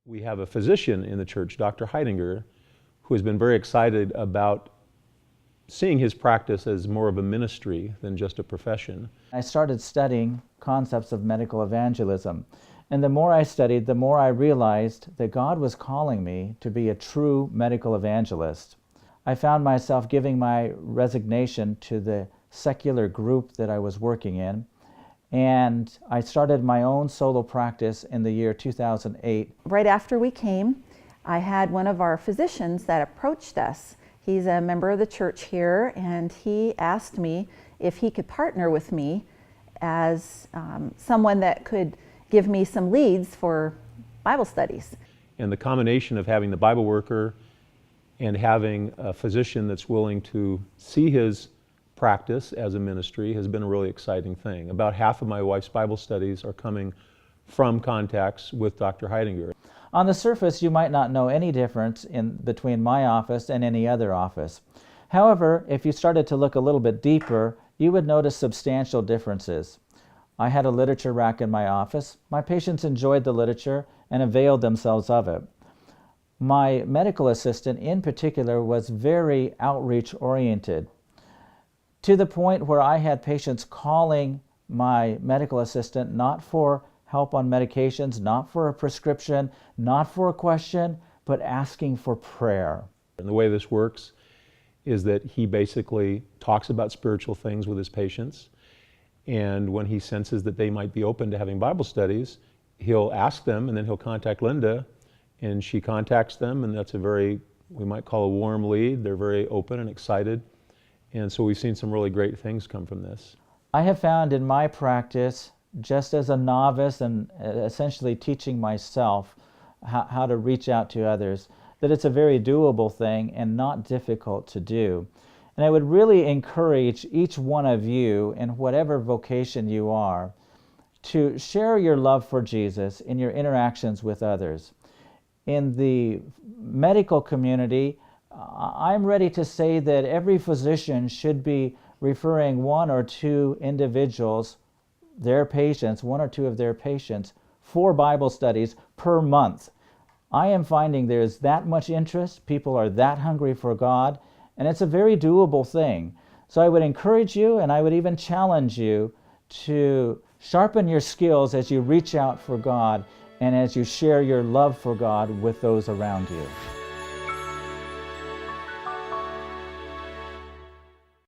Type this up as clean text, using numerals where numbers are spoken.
We have a physician in the church, Dr. Heidinger, who has been very excited about seeing his practice as more of a ministry than just a profession. I started studying concepts of medical evangelism. And the more I studied, the more I realized that God was calling me to be a true medical evangelist. I found myself giving my resignation to the secular group that I was working in, and I started my own solo practice in the year 2008. Right after we came, I had one of our physicians that approached us. He's a member of the church here, and he asked me if he could partner with me as someone that could give me some leads for Bible studies. And the combination of having the Bible worker and having a physician that's willing to see his practice as a ministry has been a really exciting thing. About half of my wife's Bible studies are coming from contacts with Dr. Heidinger. On the surface, you might not know any difference between my office and any other office. However, if you started to look a little bit deeper, you would notice substantial differences. I had a literature rack in my office. My patients enjoyed the literature and availed themselves of it. My medical assistant in particular was very outreach-oriented, to the point where I had patients calling my medical assistant not for help on medications, not for a prescription, not for a question, but asking for prayer. And the way this works is that he basically talks about spiritual things with his patients, and when he senses that they might be open to having Bible studies, he'll ask them, and then he'll contact Linda, and she contacts them, and that's a very, we might call a warm lead. They're very open and excited, and so we've seen some really great things come from this. I have found in my practice, just as a novice and essentially teaching myself how to reach out to others, that it's a very doable thing and not difficult to do. And I would really encourage each one of you, in whatever vocation you are, to share your love for Jesus in your interactions with others. In the medical community, I'm ready to say that every physician should be referring one or two individuals, their patients, one or two of their patients, for Bible studies per month. I am finding there's that much interest, people are that hungry for God, and it's a very doable thing. So I would encourage you, and I would even challenge you to sharpen your skills as you reach out for God and as you share your love for God with those around you.